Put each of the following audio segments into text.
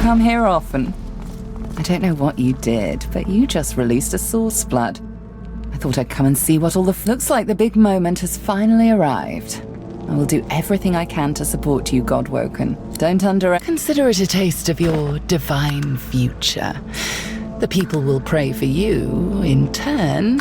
Come here often. I don't know what you did, but you just released a source flood. I thought I'd come and see what all the looks like. The big moment has finally arrived. I will do everything I can to support you, Godwoken. Don't consider it a taste of your divine future. The people will pray for you in turn.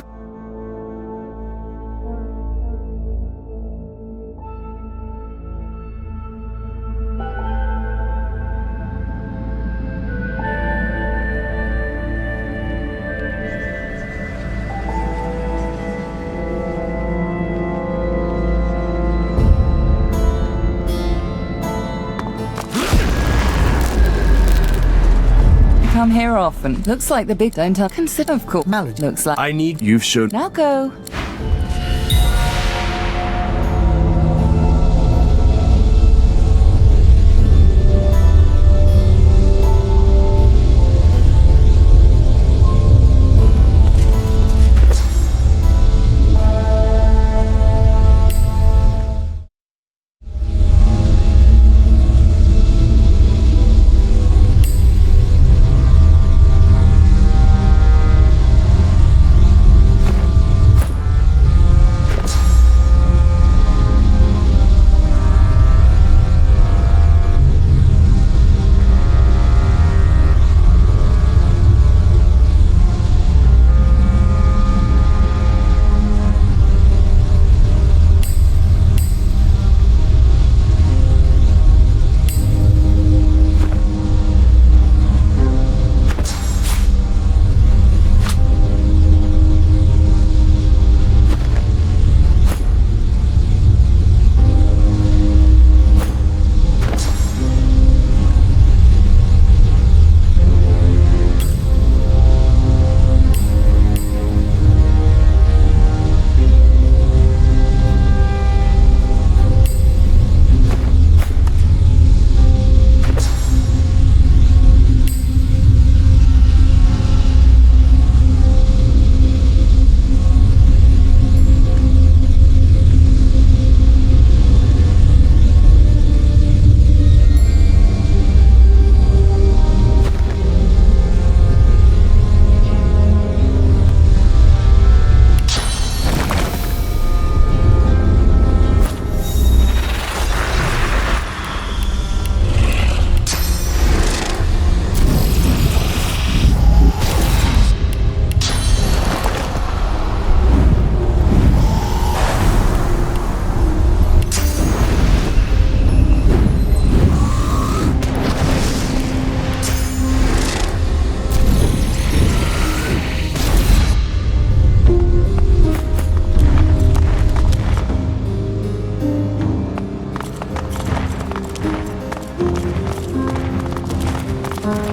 Come here often. Looks like the big don't consider of course. Malady. Looks like I need you should now go.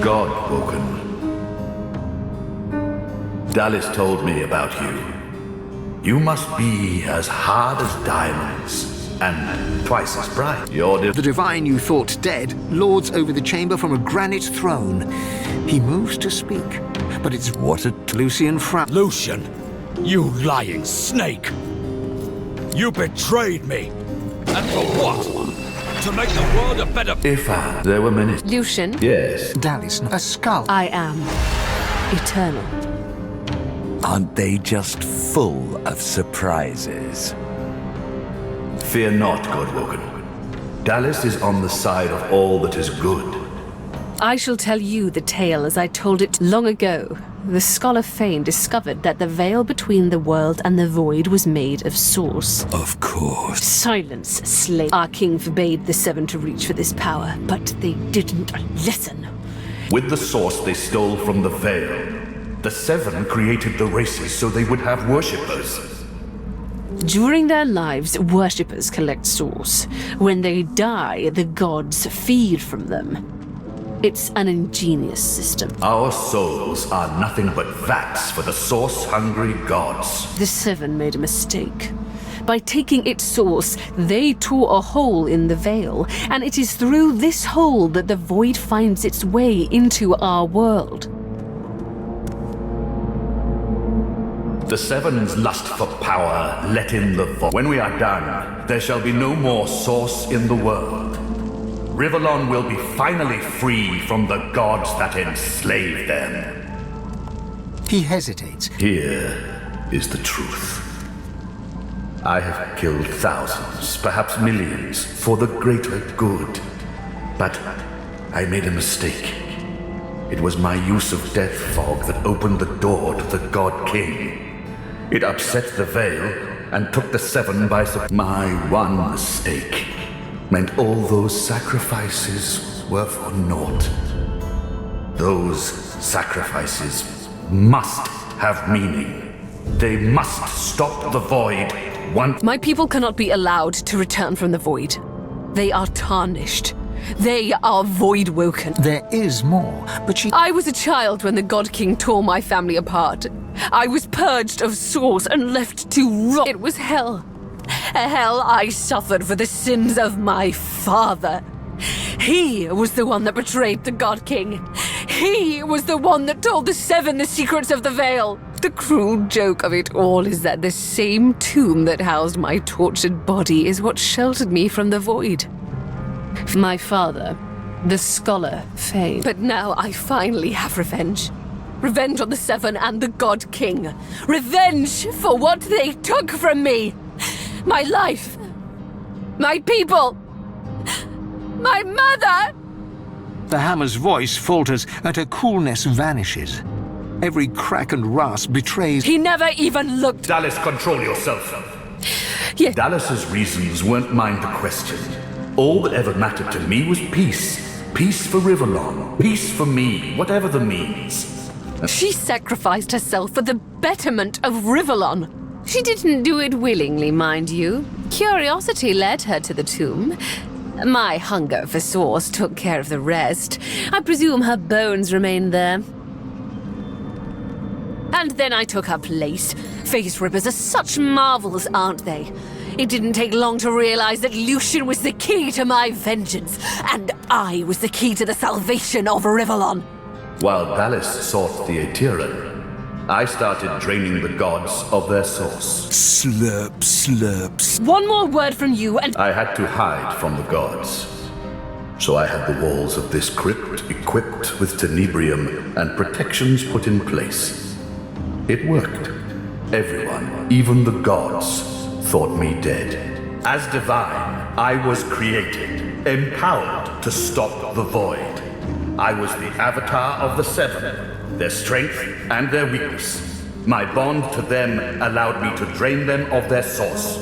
Godwoken. Dallis told me about you. You must be as hard as diamonds, and twice as bright. The divine you thought dead lords over the chamber from a granite throne. He moves to speak, but it's what a Lucian Lucian, you lying snake! You betrayed me! And for what? To make the world a better... If there were many... Lucian? Yes. Dallis, a skull. I am eternal. Aren't they just full of surprises? Fear not, Godwoken. Dallis is on the side of all that is good. I shall tell you the tale as I told it long ago. The Scholar Fane discovered that the veil between the world and the void was made of source. Of course. Silence, slave. Our king forbade the Seven to reach for this power, but they didn't listen. With the source they stole from the veil. The Seven created the races so they would have worshippers. During their lives, worshippers collect souls. When they die, the gods feed from them. It's an ingenious system. Our souls are nothing but vats for the source-hungry gods. The Seven made a mistake. By taking its source, they tore a hole in the veil, and it is through this hole that the void finds its way into our world. The Seven's lust for power let in the void. When we are done, there shall be no more source in the world. Rivellon will be finally free from the gods that enslaved them. He hesitates. Here is the truth. I have killed thousands, perhaps millions, for the greater good. But I made a mistake. It was my use of death fog that opened the door to the God King. It upset the veil and took the Seven by surprise. My one mistake meant all those sacrifices were for naught. Those sacrifices must have meaning. They must stop the void once. My people cannot be allowed to return from the void. They are tarnished. They are void-woken. There is more, but she... I was a child when the God King tore my family apart. I was purged of source and left to rot. It was hell. A hell I suffered for the sins of my father. He was the one that betrayed the God King. He was the one that told the Seven the secrets of the veil. The cruel joke of it all is that the same tomb that housed my tortured body is what sheltered me from the void. My father, the scholar, famed. But now I finally have revenge. Revenge on the Seven and the God King. Revenge for what they took from me. My life. My people. My mother. The hammer's voice falters and her coolness vanishes. Every crack and rasp betrays... He never even looked. Dallas, control yourself. Yes. Dallas's reasons weren't mine to question. All that ever mattered to me was peace. Peace for Rivellon. Peace for me, whatever the means. She sacrificed herself for the betterment of Rivellon. She didn't do it willingly, mind you. Curiosity led her to the tomb. My hunger for source took care of the rest. I presume her bones remain there. And then I took her place. Face rippers are such marvels, aren't they? It didn't take long to realize that Lucian was the key to my vengeance, and I was the key to the salvation of Rivellon. While Dallas sought the Aetheran, I started draining the gods of their source. Slurp, slurps. One more word from you and... I had to hide from the gods. So I had the walls of this crypt equipped with tenebrium and protections put in place. It worked. Everyone, even the gods, thought me dead. As divine, I was created, empowered to stop the void. I was the avatar of the Seven, their strength and their weakness. My bond to them allowed me to drain them of their source.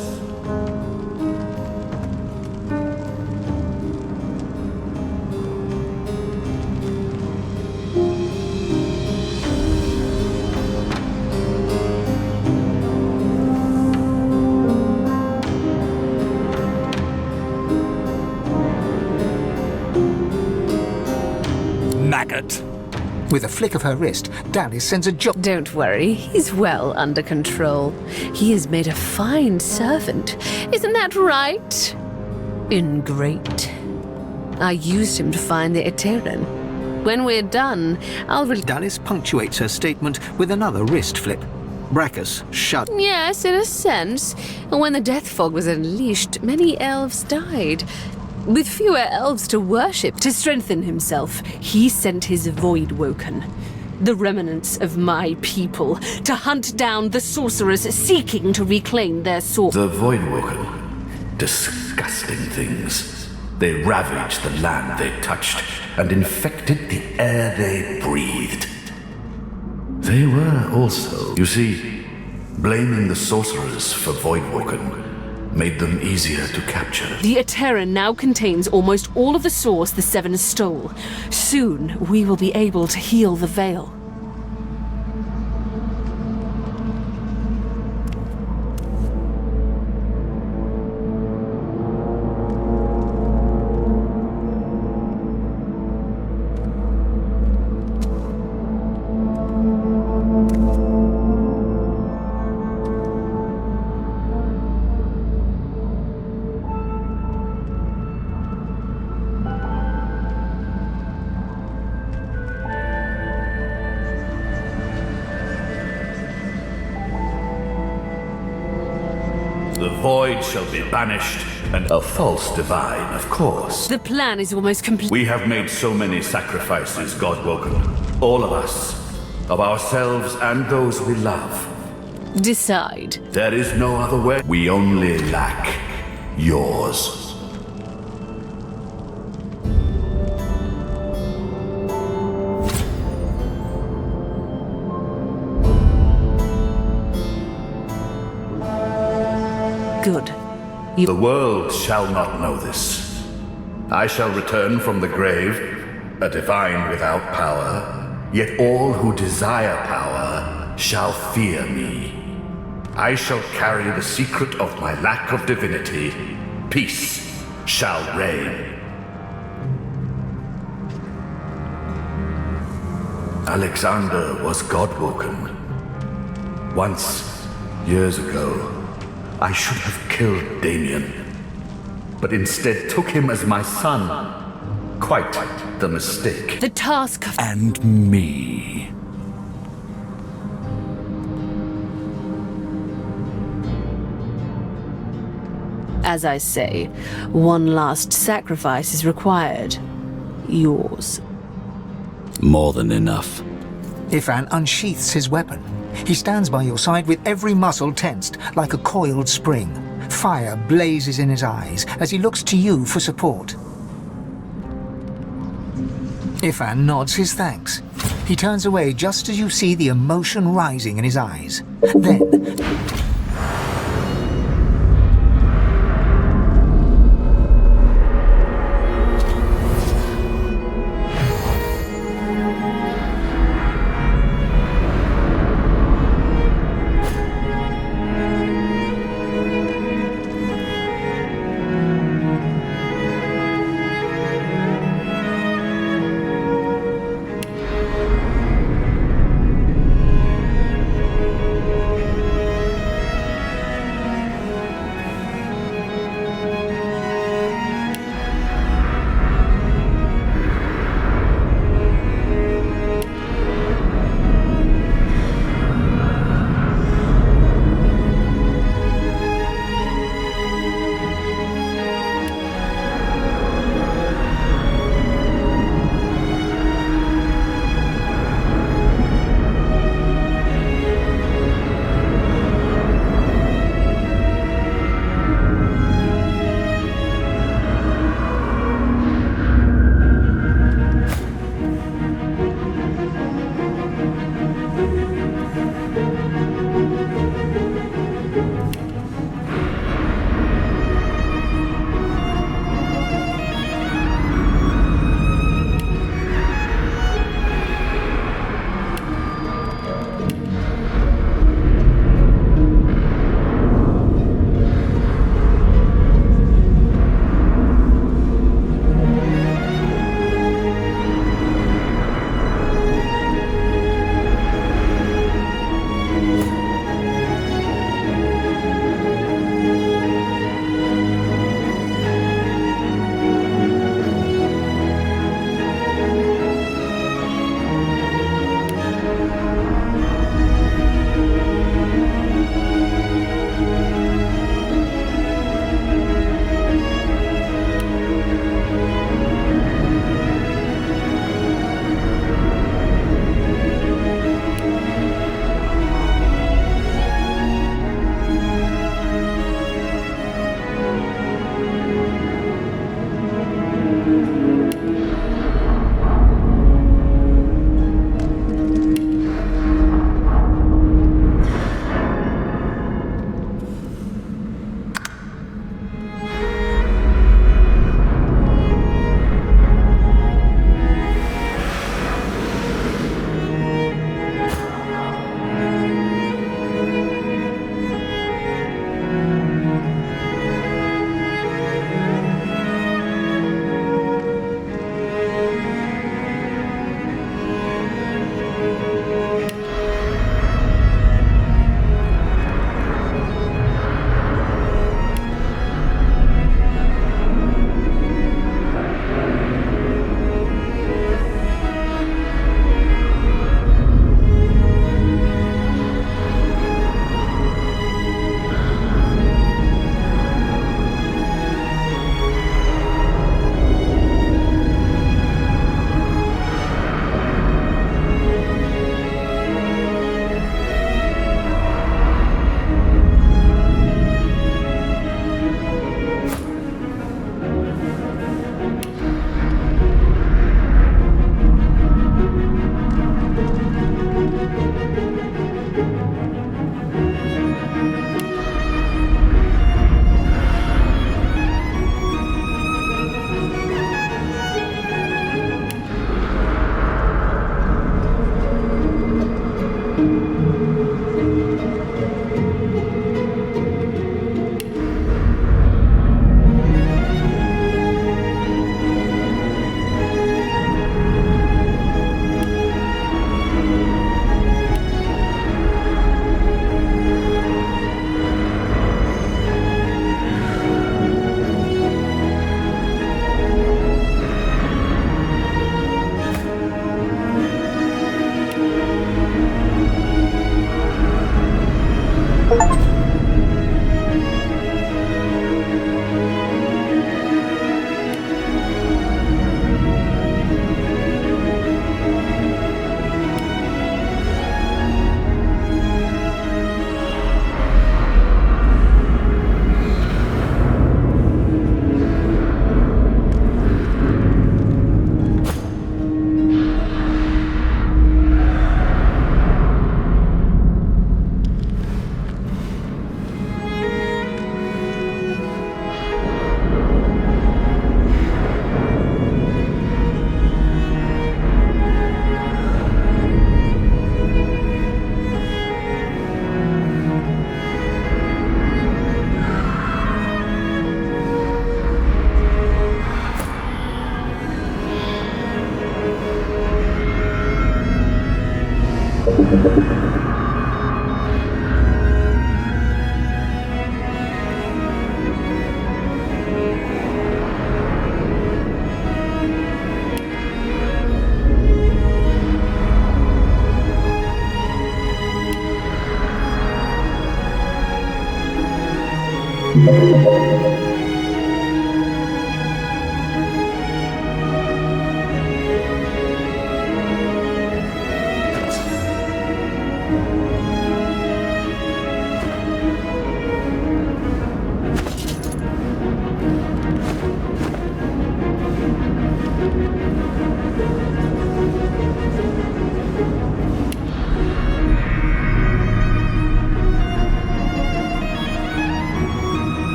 Maggot. With a flick of her wrist, Dallas sends a job. Don't worry, he's well under control. He has made a fine servant. Isn't that right? Ingrate. I used him to find the Aetheran. When we're done, I'll Dallas punctuates her statement with another wrist flip. Brachus shut. Yes, in a sense. When the death fog was unleashed, many elves died. With fewer elves to worship, to strengthen himself, he sent his Voidwoken, the remnants of my people, to hunt down the sorcerers seeking to reclaim their soul. The Voidwoken. Disgusting things. They ravaged the land they touched and infected the air they breathed. They were also, you see, blaming the sorcerers for Voidwoken made them easier to capture. The Aetheran now contains almost all of the source the Seven stole. Soon, we will be able to heal the veil. void shall be banished, and a false divine, of course. The plan is almost complete. We have made so many sacrifices, Godwoken. All of us. Of ourselves and those we love. Decide. There is no other way. We only lack yours. Good. The world shall not know this. I shall return from the grave, a divine without power, yet all who desire power shall fear me. I shall carry the secret of my lack of divinity. Peace shall reign. Alexander was Godwoken. Once, years ago, I should have killed Damien, but instead took him as my son. Quite the mistake. The task of... And me. As I say, one last sacrifice is required. Yours. More than enough. Ifan unsheaths his weapon. He stands by your side with every muscle tensed, like a coiled spring. Fire blazes in his eyes as he looks to you for support. Ifan nods his thanks. He turns away just as you see the emotion rising in his eyes. Then...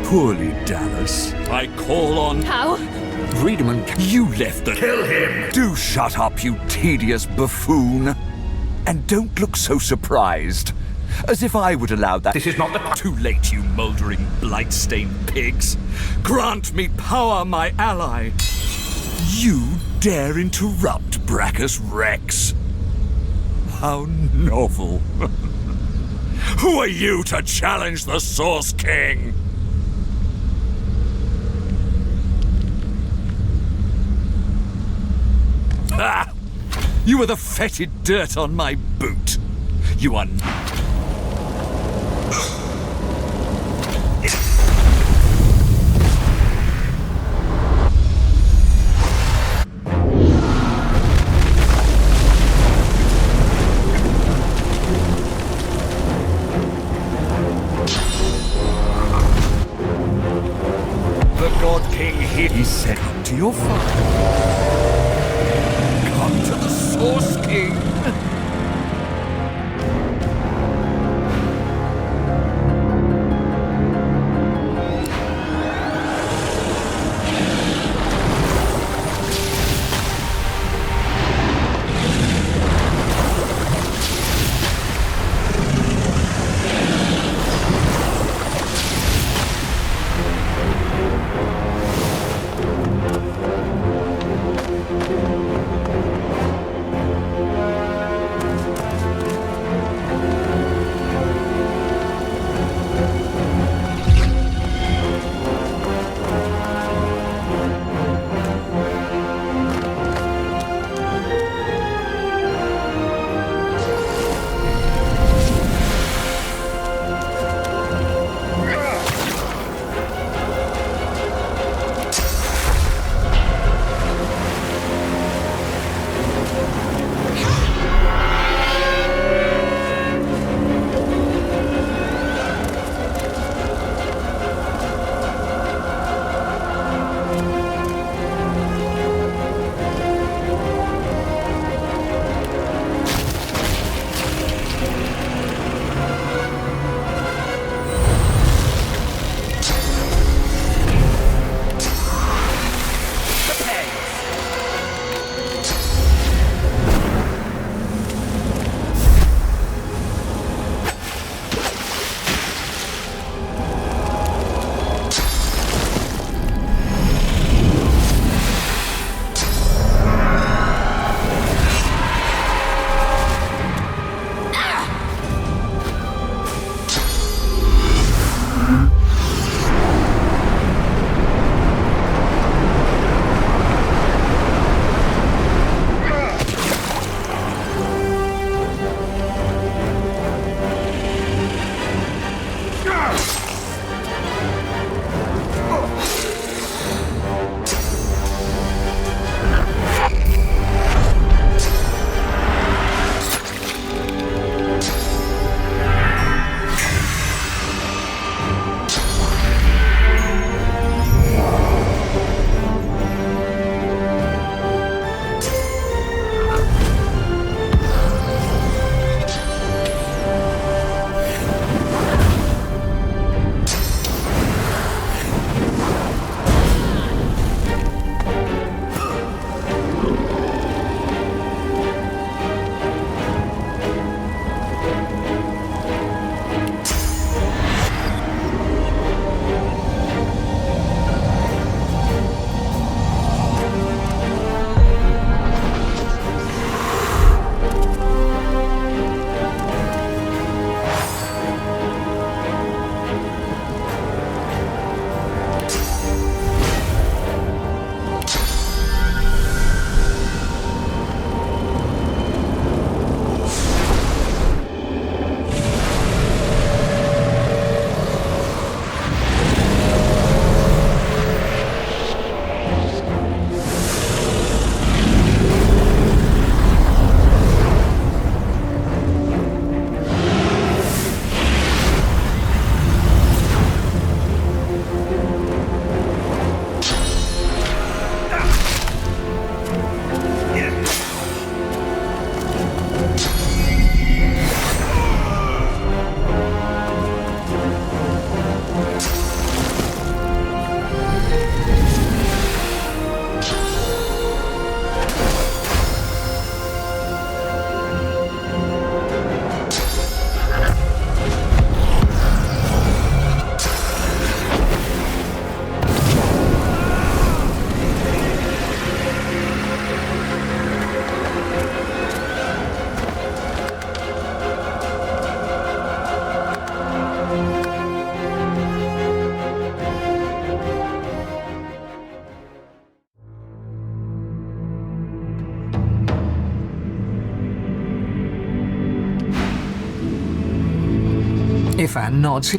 poorly, Dallas. I call on... How? Friedemann, you left the... Kill him! Do shut up, you tedious buffoon. And don't look so surprised. As if I would allow that... This is not the... Too late, you mouldering, blight-stained pigs. Grant me power, my ally. You dare interrupt Brachus Rex? How novel. Who are you to challenge the Source King? Ah! You are the fetid dirt on my boot. You are... second to your father. Come to the Source King. Ifan nods.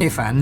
Ifan.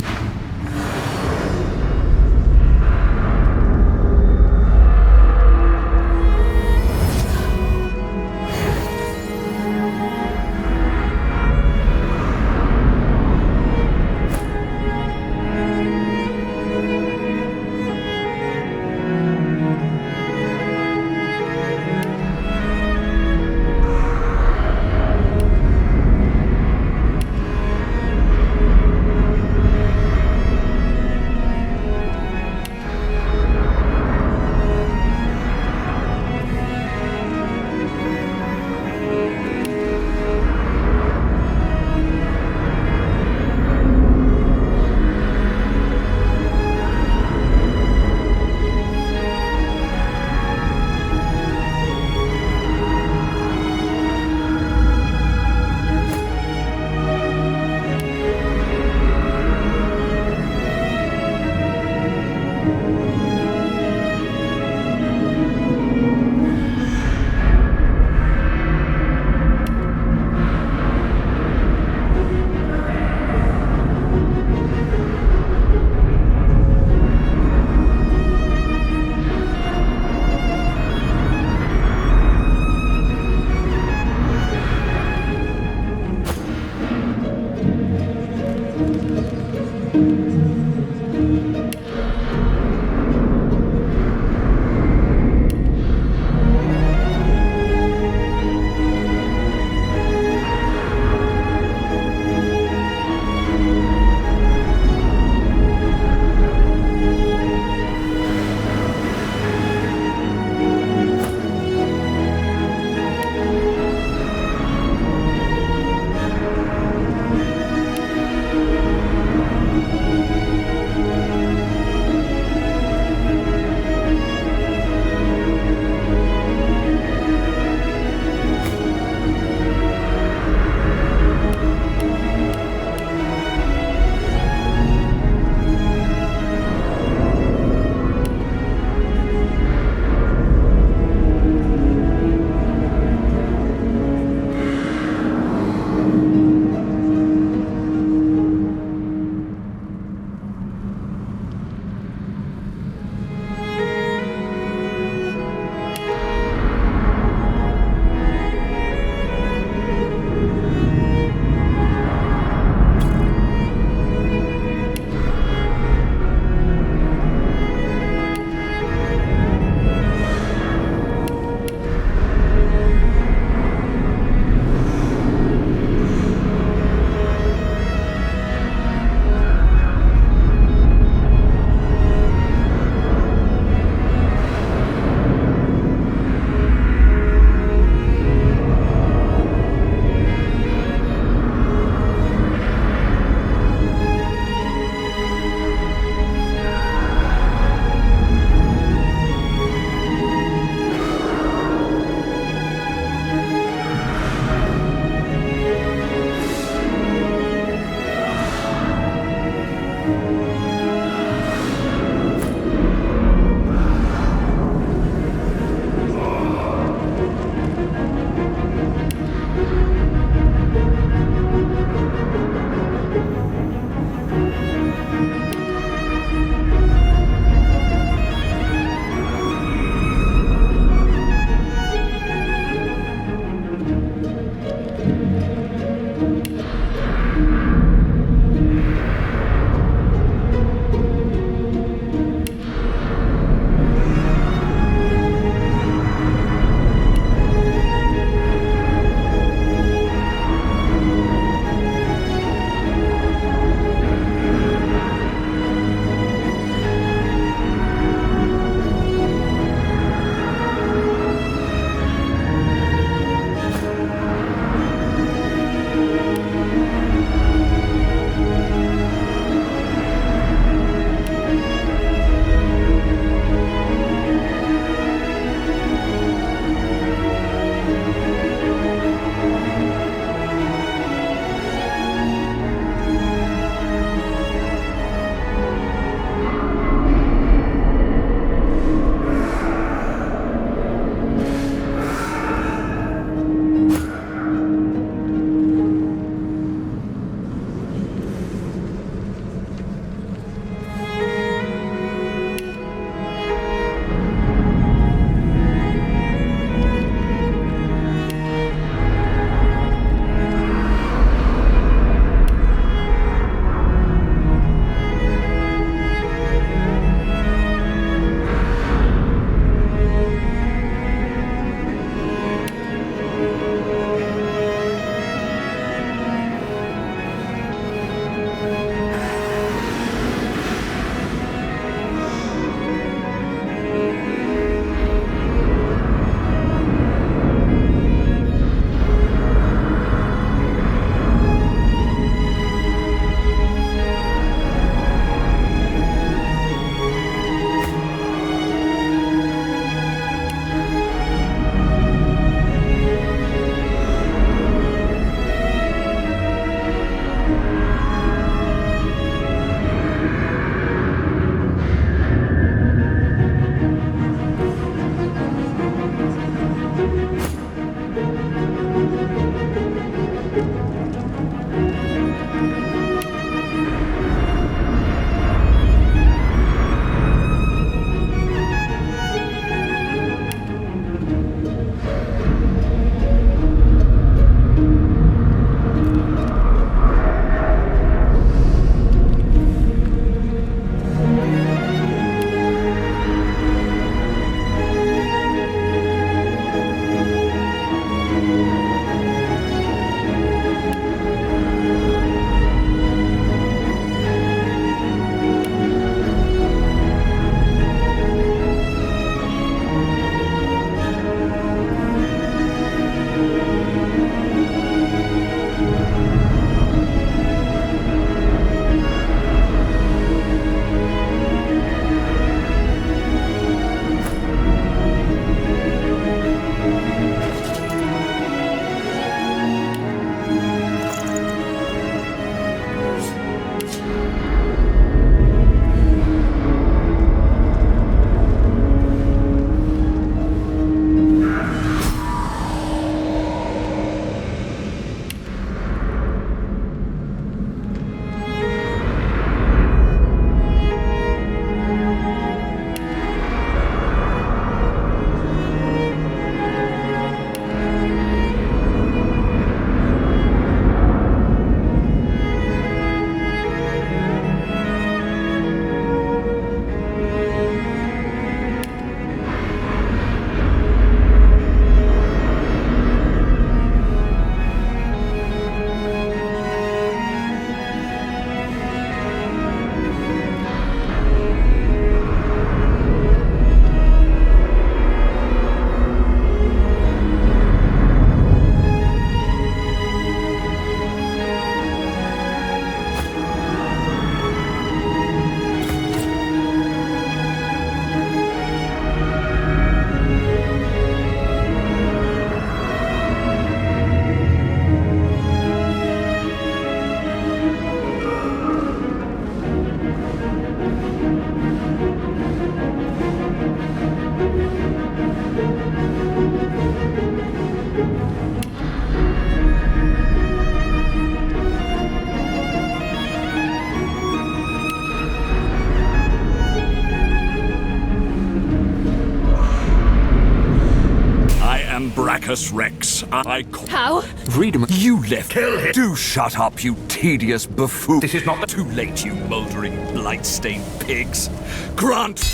Brachus Rex. How? Freedom. You left. Kill him. Do shut up, you tedious buffoon. This is not the... Too late, you mouldering, blight-stained pigs. Grant,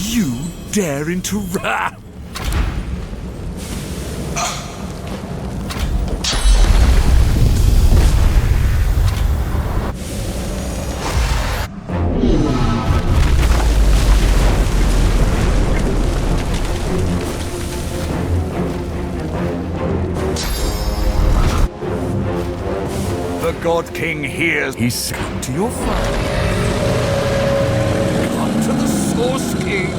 you dare interrupt. The God King hears. He's come to your father. Come to the Source King.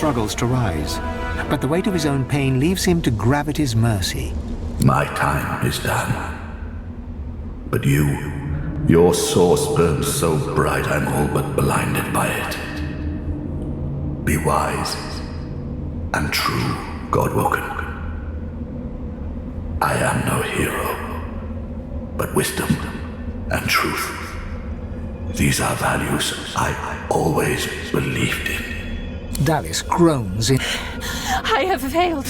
struggles to rise, but the weight of his own pain leaves him to gravity's mercy. My time is done. But your source burns so bright I'm all but blinded by it. Be wise and true, Godwoken. I am no hero, but wisdom and truth. These are values I always believed in. Dallis groans in... I have failed.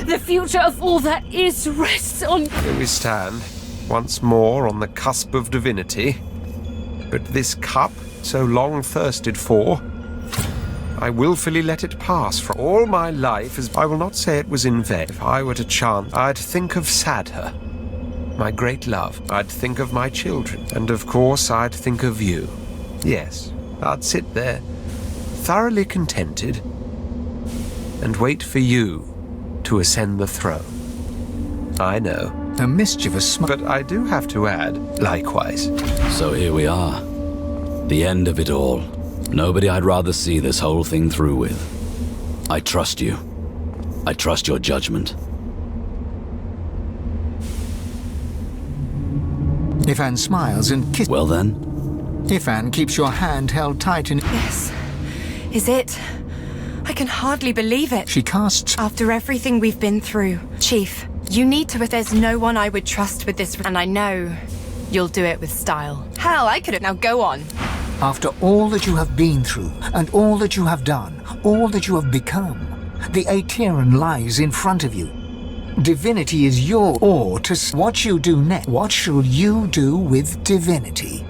The future of all that is rests on... Here we stand, once more on the cusp of divinity. But this cup, so long thirsted for, I willfully let it pass for all my life, as I will not say it was in vain. If I were to chance, I'd think of Sadher, my great love. I'd think of my children, and of course I'd think of you. Yes, I'd sit there, thoroughly contented, and wait for you to ascend the throne. I know. A mischievous smile. But I do have to add, likewise. So here we are. The end of it all. Nobody I'd rather see this whole thing through with. I trust you. I trust your judgment. Ifan smiles and kisses. Well then? Ifan keeps your hand held tight and... This is it. I can hardly believe it. She casts... After everything we've been through, Chief, you need to... There's no one I would trust with this, and I know you'll do it with style. Hell, I could have... Now go on. After all that you have been through, and all that you have done, all that you have become, the Aetheran lies in front of you. Divinity is your or to... What you do next, what shall you do with divinity?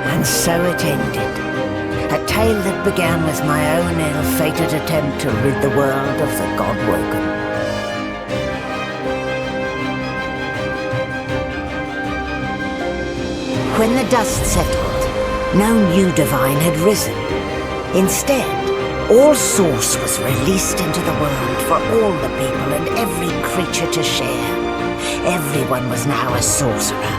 And so it ended. A tale that began with my own ill-fated attempt to rid the world of the Godwoken. When the dust settled, no new divine had risen. Instead, all Source was released into the world for all the people and every creature to share. Everyone was now a sorcerer.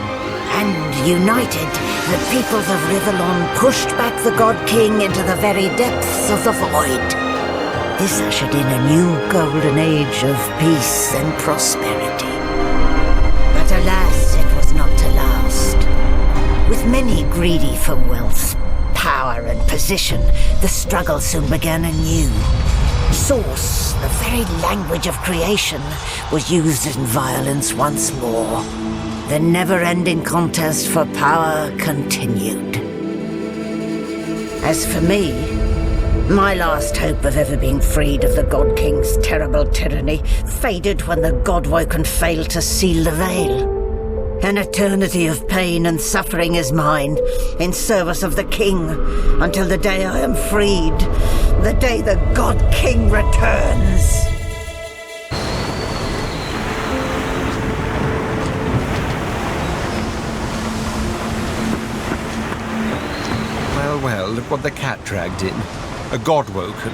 And united, the peoples of Rivellon pushed back the God King into the very depths of the void. This ushered in a new golden age of peace and prosperity. But alas, it was not to last. With many greedy for wealth, power and position, the struggle soon began anew. Source, the very language of creation, was used in violence once more. The never-ending contest for power continued. As for me, my last hope of ever being freed of the God King's terrible tyranny faded when the Godwoken failed to seal the veil. An eternity of pain and suffering is mine, in service of the King, until the day I am freed, the day the God King returns. Well, look what the cat dragged in. A Godwoken.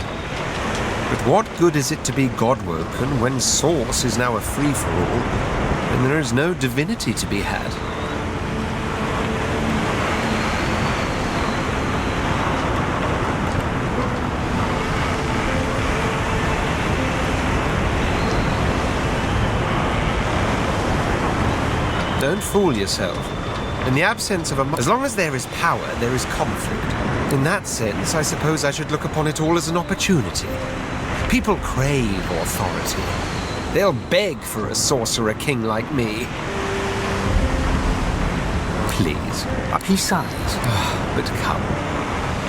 But what good is it to be Godwoken when Source is now a free-for-all, and there is no divinity to be had? Don't fool yourself. In the absence of as long as there is power, there is conflict. In that sense, I suppose I should look upon it all as an opportunity. People crave authority. They'll beg for a sorcerer king like me. Please. He sighs. But come.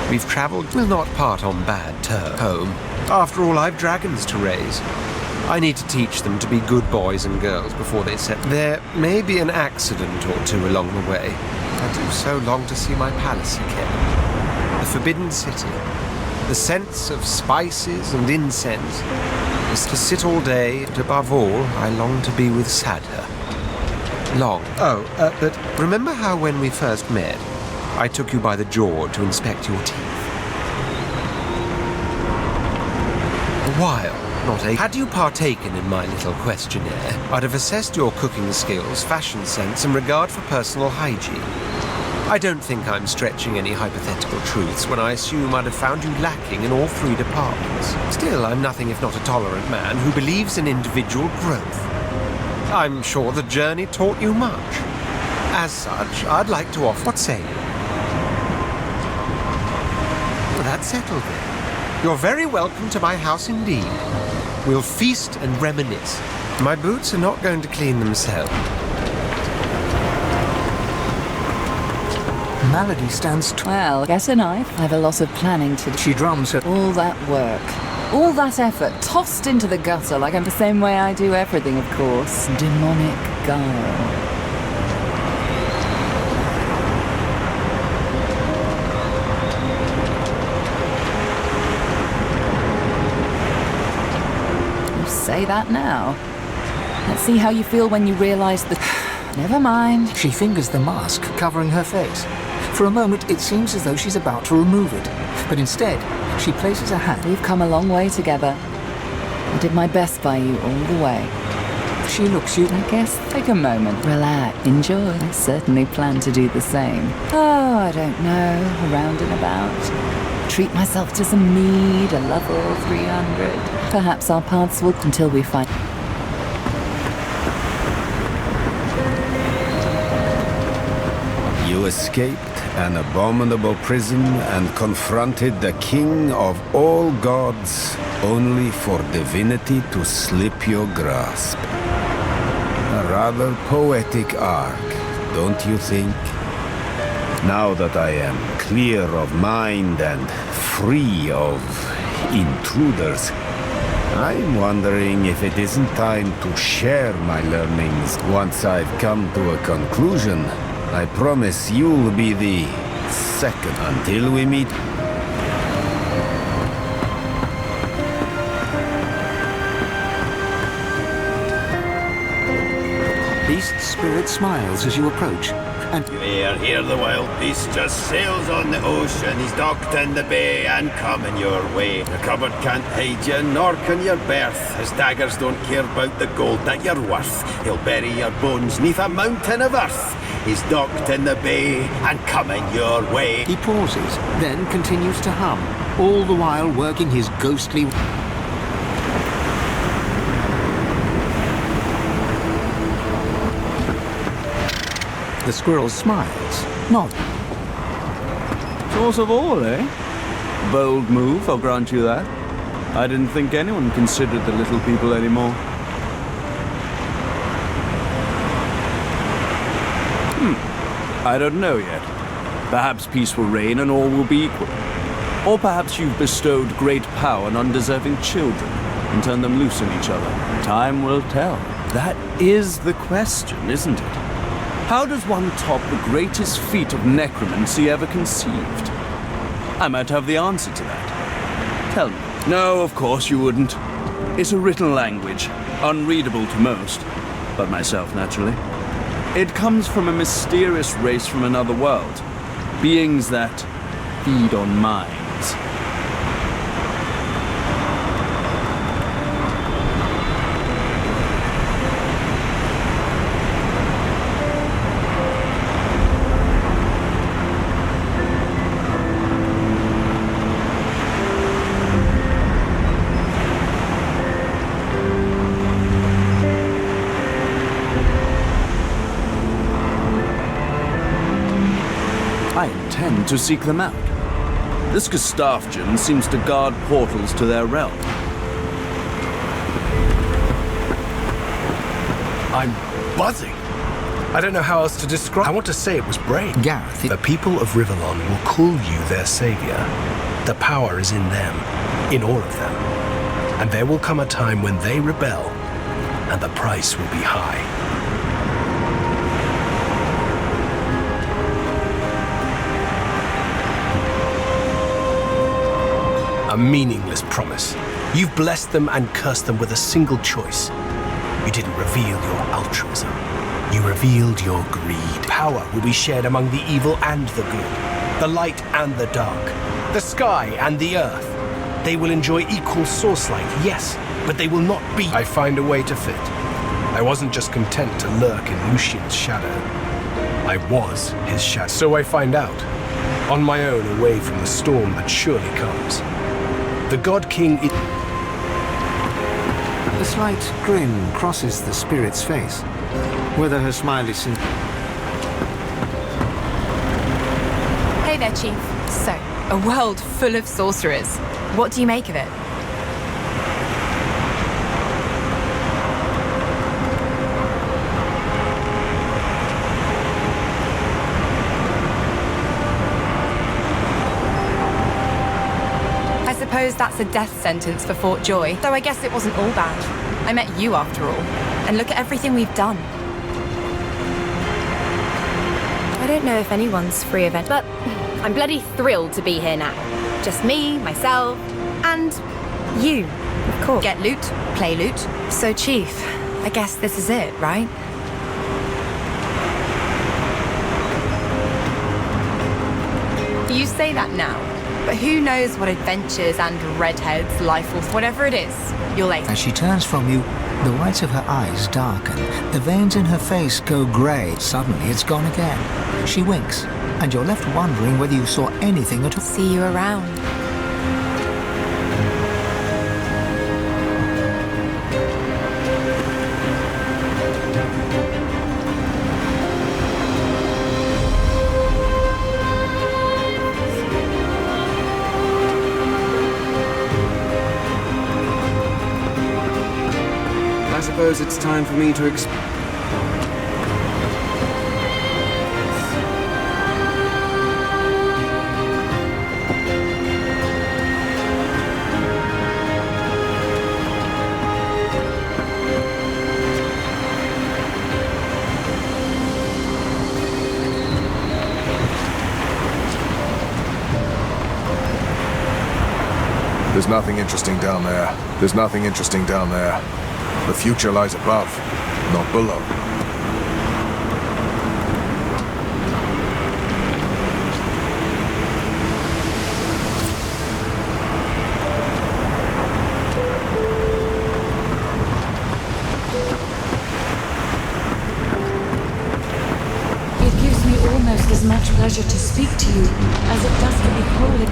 We've travelled, we'll not part on bad terms. Home. After all, I've dragons to raise. I need to teach them to be good boys and girls before they set. There may be an accident or two along the way. I do so long to see my palace again. The Forbidden City. The sense of spices and incense is to sit all day, but above all, I long to be with Sadher. Long. But remember how when we first met, I took you by the jaw to inspect your teeth? A while, not a... Had you partaken in my little questionnaire, I'd have assessed your cooking skills, fashion sense, and regard for personal hygiene. I don't think I'm stretching any hypothetical truths when I assume I'd have found you lacking in all three departments. Still, I'm nothing if not a tolerant man who believes in individual growth. I'm sure the journey taught you much. As such, I'd like to offer... What say you? Well, that's settled then. You're very welcome to my house indeed. We'll feast and reminisce. My boots are not going to clean themselves. Malady stands Well, get a knife. I have a lot of planning to do. She drums her. All that work, all that effort, tossed into the gutter like I'm the same way I do everything, of course. Demonic guile. You say that now. Let's see how you feel when you realize that... Never mind. She fingers the mask covering her face. For a moment, it seems as though she's about to remove it. But instead, she places a hand. We've come a long way together. I did my best by you all the way. She looks you. I guess take a moment, relax, enjoy. I certainly plan to do the same. Oh, I don't know, around and about. Treat myself to some mead, a level 300. Perhaps our paths will until we find... You escaped an abominable prison and confronted the king of all gods, only for divinity to slip your grasp. A rather poetic arc, don't you think? Now that I am clear of mind and free of intruders, I'm wondering if it isn't time to share my learnings. Once I've come to a conclusion, I promise you'll be the second until we meet. Beast Spirit smiles as you approach, and Here the wild beast just sails on the ocean. He's docked in the bay and coming your way. The cupboard can't hide you, nor can your berth. His daggers don't care about the gold that you're worth. He'll bury your bones neath a mountain of earth. He's docked in the bay and coming your way. he pauses, then continues to hum, all the while working his ghostly... The squirrel smiles, nods. Source of all, eh? Bold move, I'll grant you that. I didn't think anyone considered the little people anymore. I don't know yet. Perhaps peace will reign and all will be equal. Or perhaps you've bestowed great power on undeserving children and turned them loose on each other. Time will tell. That is the question, isn't it? How does one top the greatest feat of necromancy ever conceived? I might have the answer to that. Tell me. No, of course you wouldn't. It's a written language, unreadable to most, but myself, naturally. It comes from a mysterious race from another world. Beings that feed on minds. I intend to seek them out. This Gustafjan seems to guard portals to their realm. I'm buzzing. I don't know how else to describe. I want to say it was brave. Gareth. The people of Rivellon will call you their savior. The power is in them, in all of them. And there will come a time when they rebel, and the price will be high. meaningless promise. You've blessed them and cursed them with a single choice. You didn't reveal your altruism. You revealed your greed. Power will be shared among the evil and the good, the light and the dark, the sky and the earth. They will enjoy equal source light, yes, but they will not be. I find a way to fit. I wasn't just content to lurk in Lucian's shadow. I was his shadow. So I find out, on my own, away from the storm that surely comes. The God King is... A slight grin crosses the spirit's face. Whether her smile is sincere... Hey there, Chief. So, a world full of sorcerers. What do you make of it? I suppose that's a death sentence for Fort Joy, though I guess it wasn't all bad. I met you after all, and look at everything we've done. I don't know if anyone's free of it, but I'm bloody thrilled to be here now. Just me, myself, and you, of course. Get loot, play loot. So, Chief, I guess this is it, right? You say that now, but who knows what adventures and redheads life will... Whatever it is, you'll ace. As she turns from you, the whites of her eyes darken. The veins in her face go grey. Suddenly, it's gone again. She winks, and you're left wondering whether you saw anything at all. See you around. I suppose it's time for me to There's nothing interesting down there. There's nothing interesting down there. The future lies above, not below. It gives me almost as much pleasure to speak to you as it does to behold it.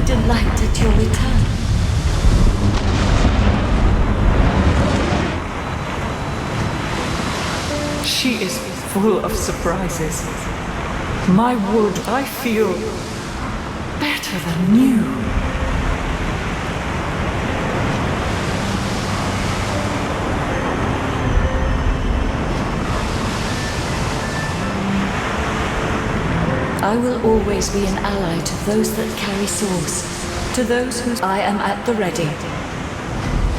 Delight at your return. She is full of surprises. My wood, I feel, better than new. I will always be an ally to those that carry swords, to those whose I am at the ready.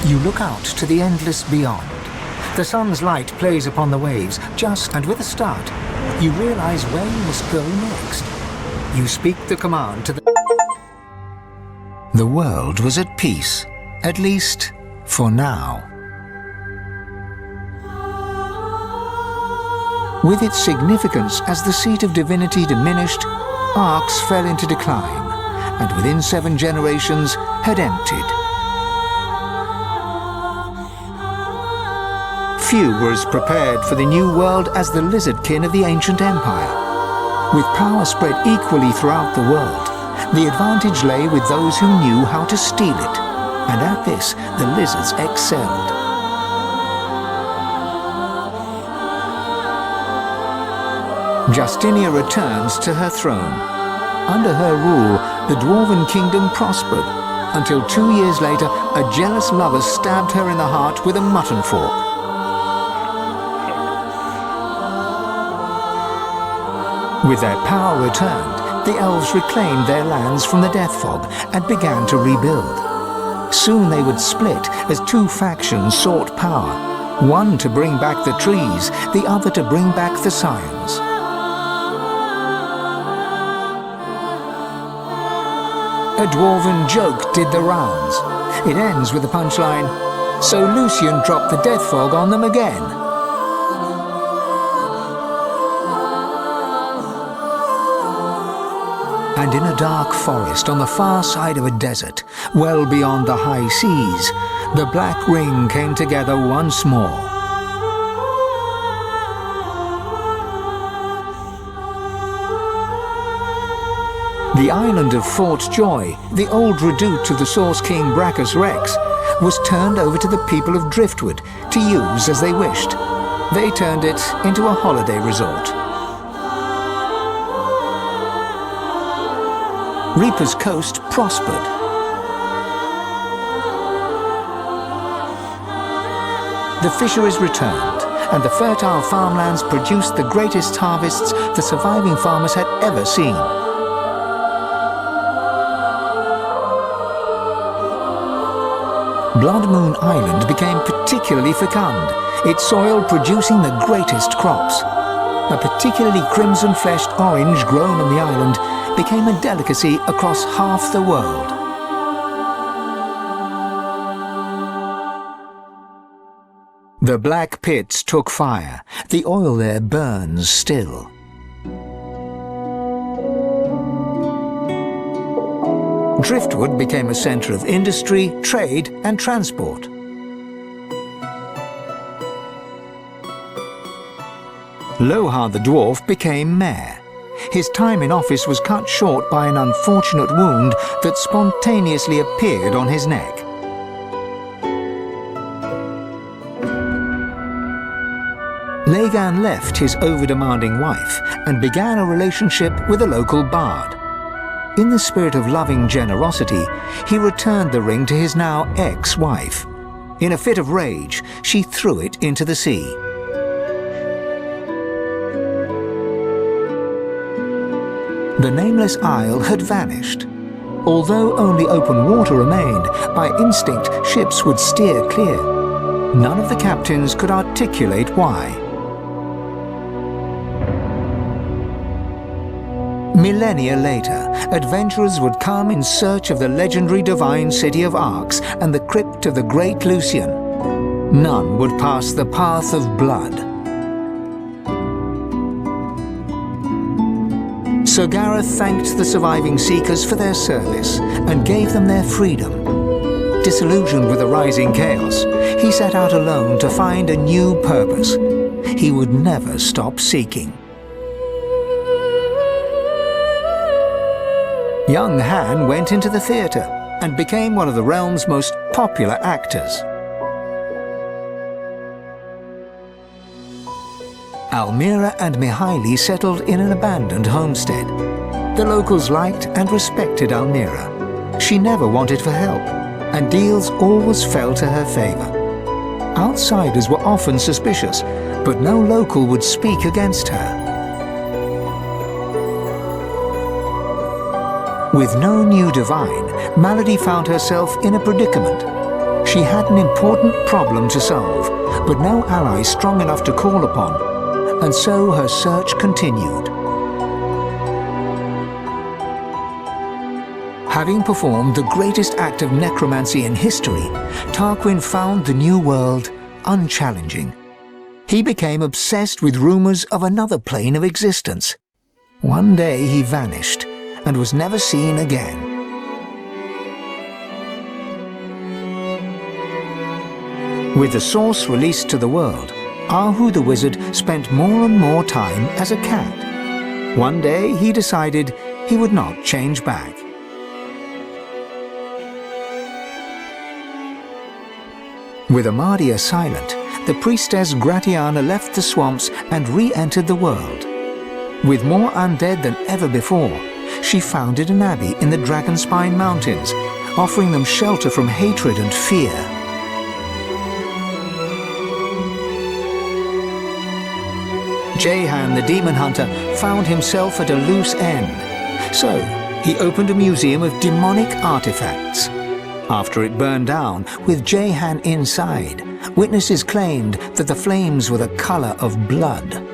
You look out to the endless beyond. The sun's light plays upon the waves, and with a start, you realize where you must go next. You speak the command to the world was at peace, at least for now. With its significance as the seat of divinity diminished, Arx fell into decline, and within 7 generations had emptied. Few were as prepared for the new world as the lizardkin of the ancient empire. With power spread equally throughout the world, the advantage lay with those who knew how to steal it, and at this the lizards excelled. Justinia returns to her throne. Under her rule, the Dwarven kingdom prospered, until 2 years later, a jealous lover stabbed her in the heart with a mutton fork. With their power returned, the elves reclaimed their lands from the Death Fog and began to rebuild. Soon they would split as two factions sought power, one to bring back the trees, the other to bring back the scions. A dwarven joke did the rounds. It ends with the punchline, "So Lucian dropped the Death Fog on them again." And in a dark forest on the far side of a desert, well beyond the high seas, the Black Ring came together once more. The island of Fort Joy, the old redoubt to the Source King Brachus Rex, was turned over to the people of Driftwood to use as they wished. They turned it into a holiday resort. Reaper's Coast prospered. The fisheries returned, and the fertile farmlands produced the greatest harvests the surviving farmers had ever seen. Blood Moon Island became particularly fecund, its soil producing the greatest crops. A particularly crimson-fleshed orange grown on the island became a delicacy across half the world. The black pits took fire. The oil there burns still. Driftwood became a centre of industry, trade and transport. Lohar the dwarf became mayor. His time in office was cut short by an unfortunate wound that spontaneously appeared on his neck. Lagan left his over-demanding wife and began a relationship with a local bard. In the spirit of loving generosity, he returned the ring to his now ex-wife. In a fit of rage, she threw it into the sea. The nameless isle had vanished. Although only open water remained, by instinct ships would steer clear. None of the captains could articulate why. Millennia later, adventurers would come in search of the legendary divine city of Arx and the crypt of the great Lucian. None would pass the path of blood. Sir Gareth thanked the surviving Seekers for their service and gave them their freedom. Disillusioned with the rising chaos, he set out alone to find a new purpose. He would never stop seeking. Young Han went into the theatre and became one of the realm's most popular actors. Almira and Mihaili settled in an abandoned homestead. The locals liked and respected Almira. She never wanted for help, and deals always fell to her favor. Outsiders were often suspicious, but no local would speak against her. With no new divine, Malady found herself in a predicament. She had an important problem to solve, but no ally strong enough to call upon, and so her search continued. Having performed the greatest act of necromancy in history, Tarquin found the new world unchallenging. He became obsessed with rumors of another plane of existence. One day he vanished and was never seen again. With the source released to the world, Ahu the wizard spent more and more time as a cat. One day he decided he would not change back. With Amadia silent, the priestess Gratiana left the swamps and re-entered the world. With more undead than ever before, she founded an abbey in the Dragonspine Mountains, offering them shelter from hatred and fear. Jehan the demon hunter found himself at a loose end, so he opened a museum of demonic artifacts. After it burned down, with Jehan inside, witnesses claimed that the flames were the color of blood.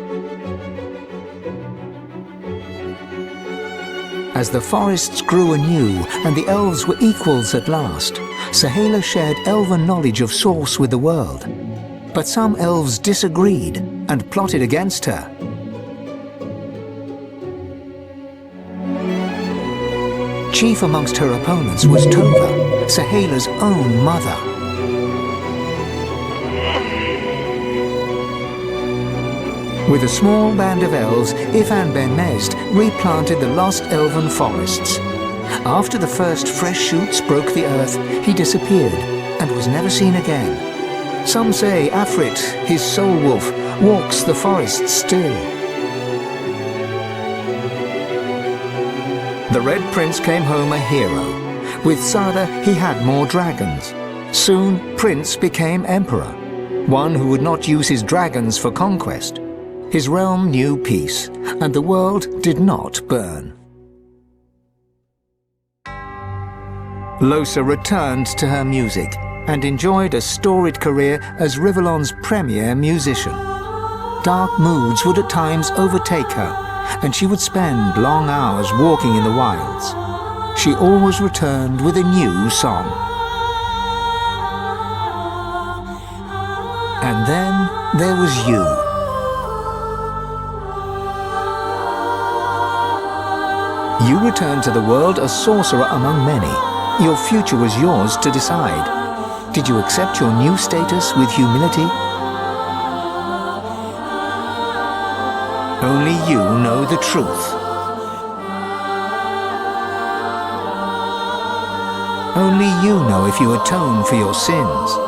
As the forests grew anew and the elves were equals at last, Sahala shared elven knowledge of Source with the world. But some elves disagreed and plotted against her. Chief amongst her opponents was Tova, Sahala's own mother. With a small band of elves, Ifan ben Mezd replanted the lost elven forests. After the first fresh shoots broke the earth, he disappeared and was never seen again. Some say Afrit, his soul wolf, walks the forests still. The Red Prince came home a hero. With Sada, he had more dragons. Soon, Prince became Emperor, one who would not use his dragons for conquest. His realm knew peace, and the world did not burn. Losa returned to her music and enjoyed a storied career as Rivellon's premier musician. Dark moods would at times overtake her, and she would spend long hours walking in the wilds. She always returned with a new song. And then there was you. You returned to the world a sorcerer among many. Your future was yours to decide. Did you accept your new status with humility? Only you know the truth. Only you know if you atone for your sins.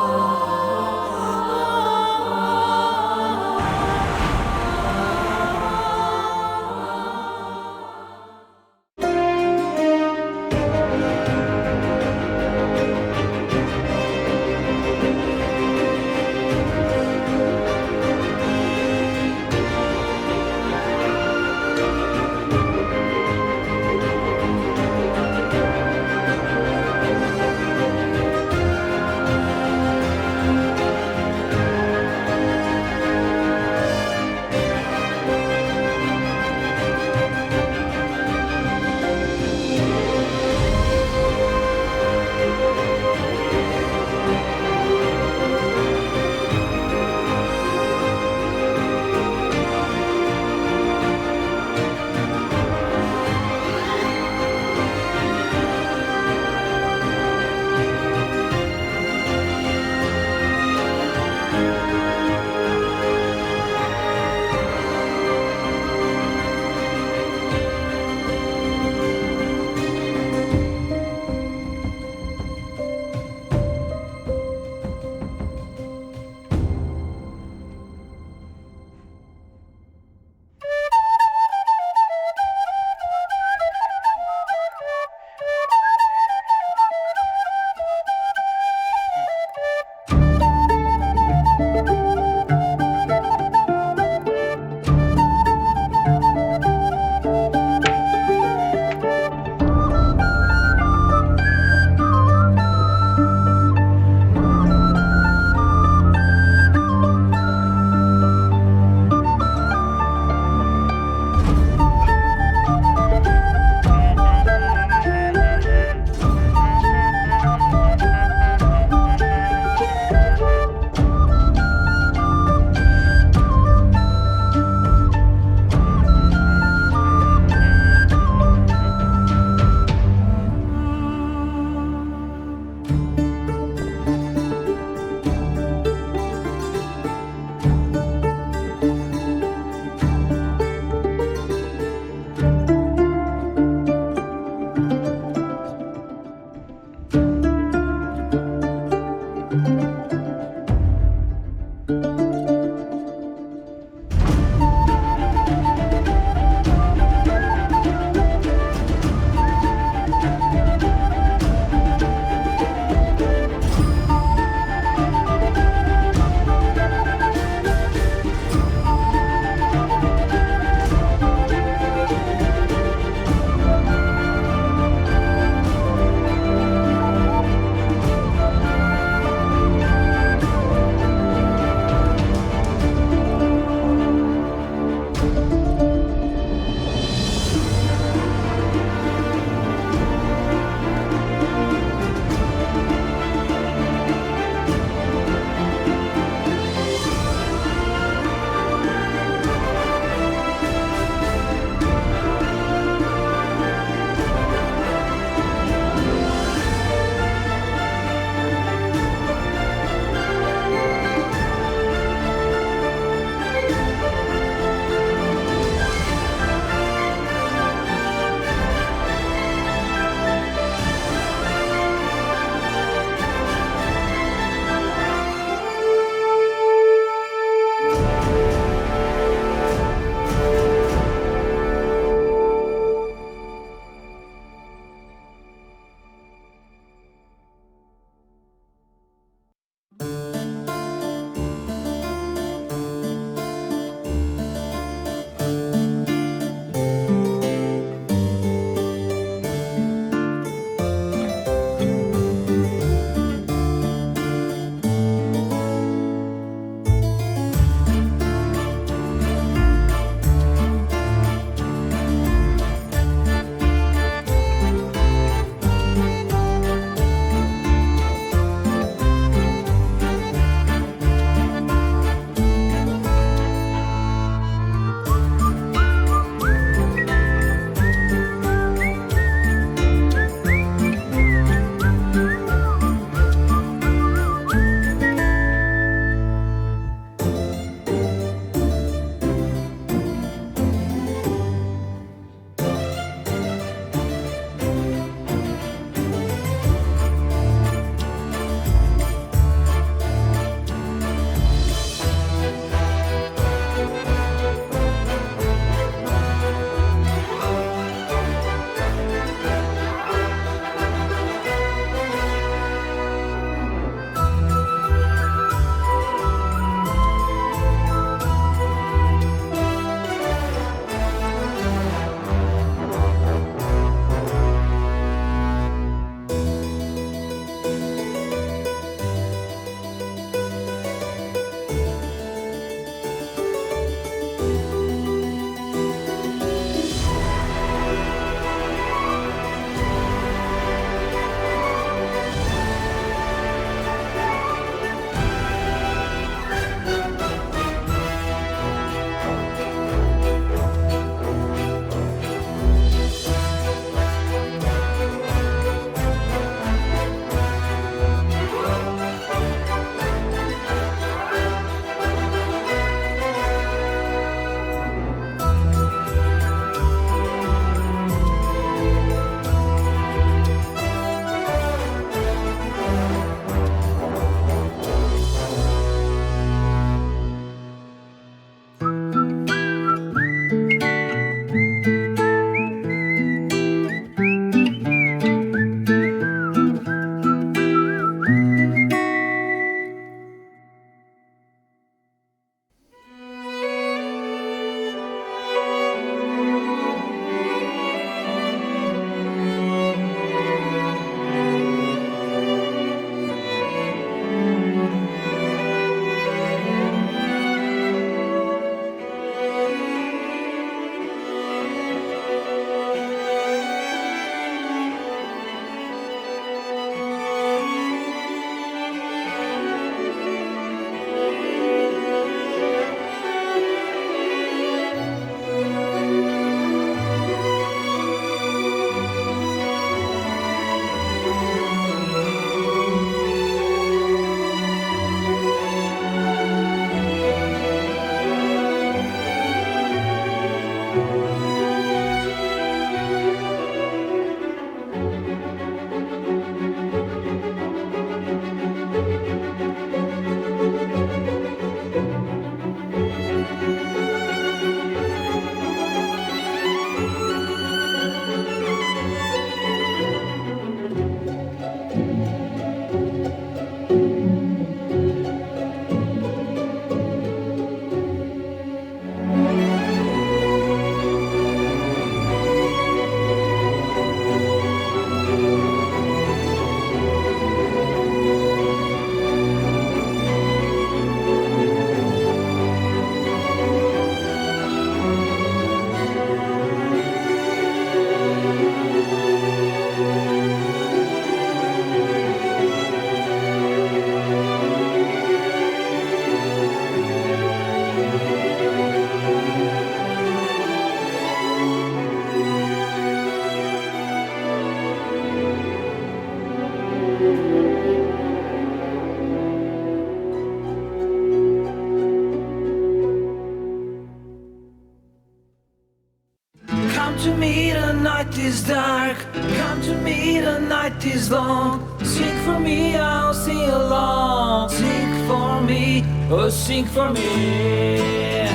night is dark. Come to me, the night is long. Sing for me, I'll sing along. Sing for me, oh sing for me.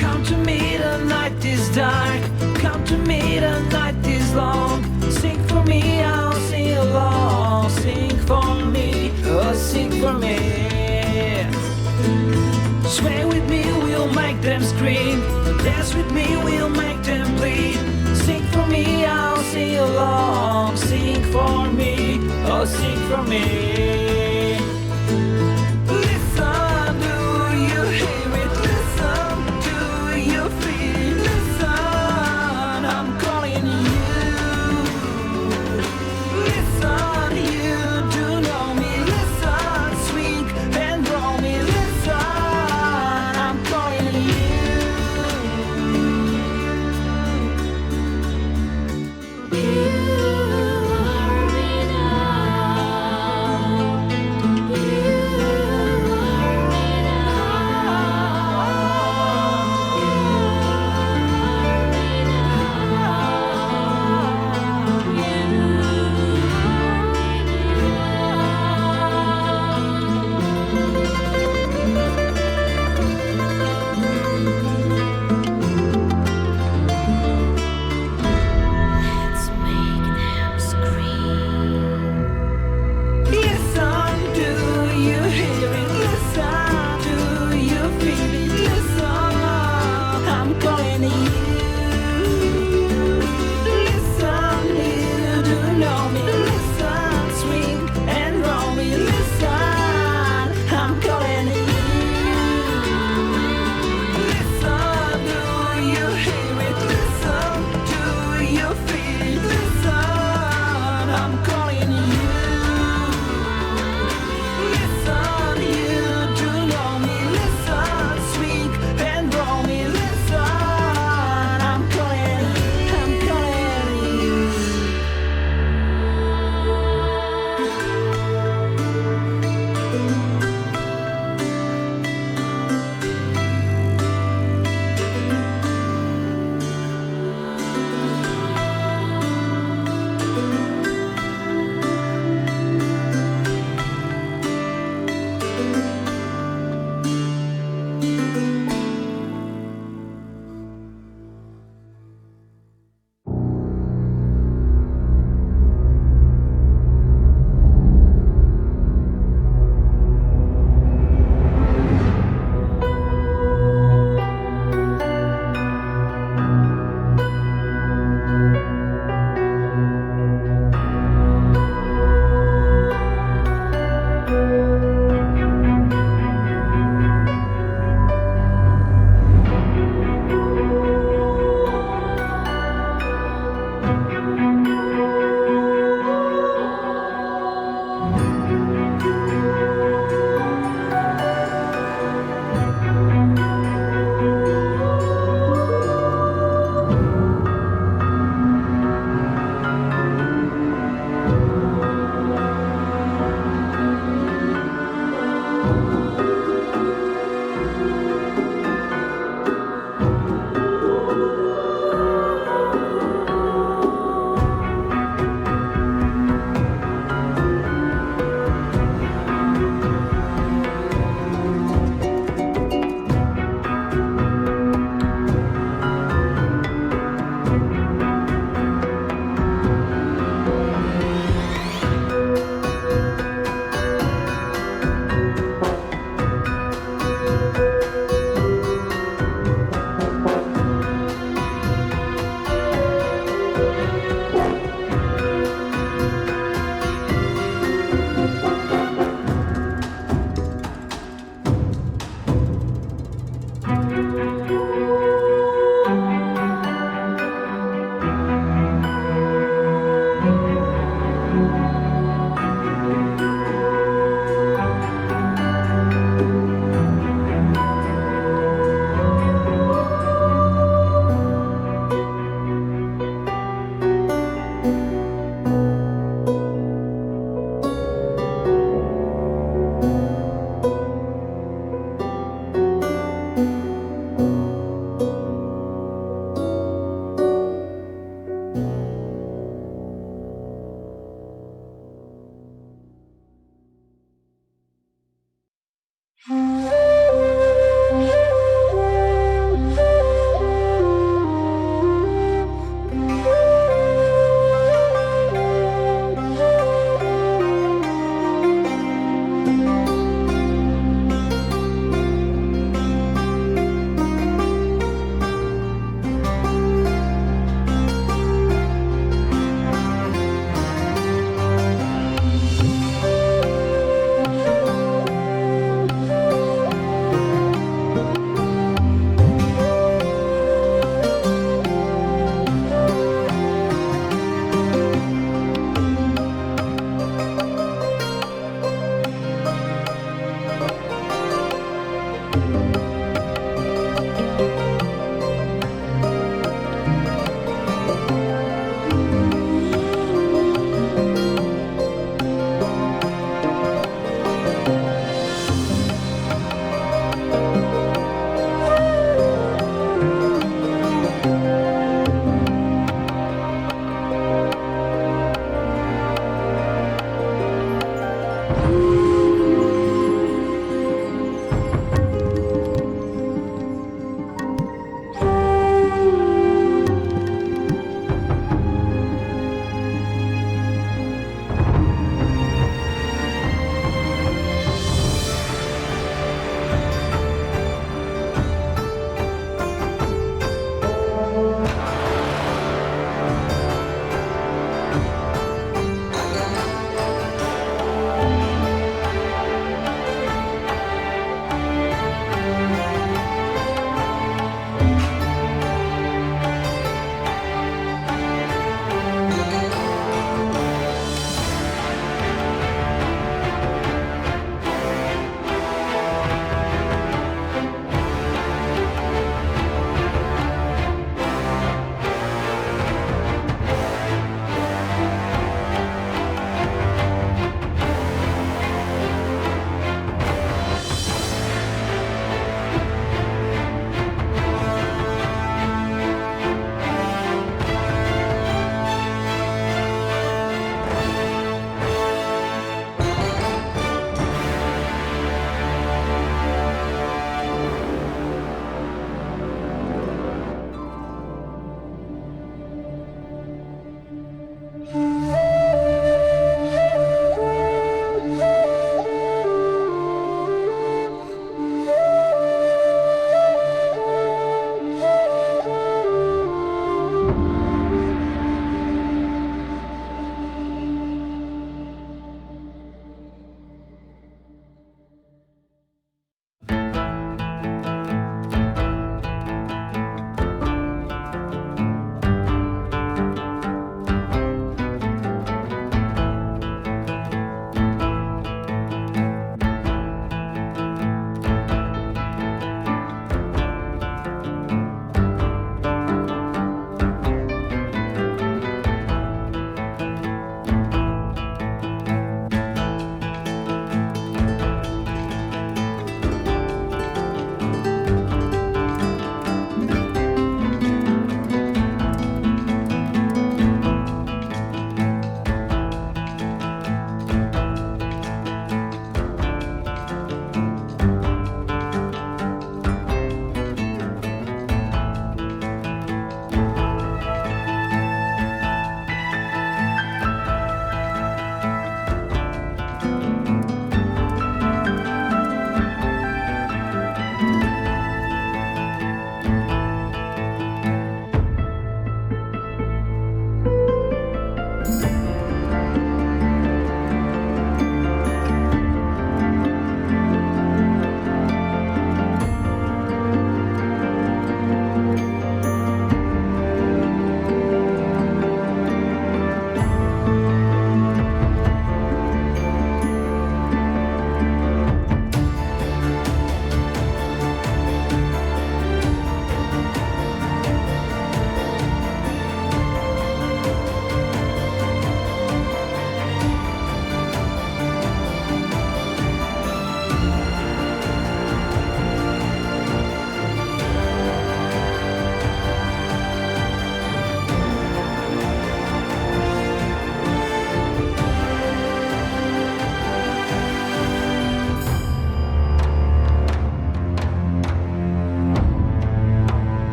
Come to me, the night is dark. Come to me, the night is long. Sing for me, I'll sing along. Sing for me, oh sing for me. Sway with me, we'll make them scream. Dance with me, we'll make them bleed. Sing for me, I'll sing along. Sing for me, oh sing for me. Listen, do you hear it? Listen, do you feel it? Listen, I'm calling you. Listen, you do know me. Listen, swing and roll me. Listen, I'm calling you. Listen, do you hear it? Listen, do you feel it? Listen, I'm calling you. Listen, you do know me. Listen, swing and roll me. Listen, I'm calling you. Listen, do you hear it? Listen, do you feel it? Listen, I'm calling you. Listen, you do know me. Listen, swing and roll me. Listen, I'm calling you.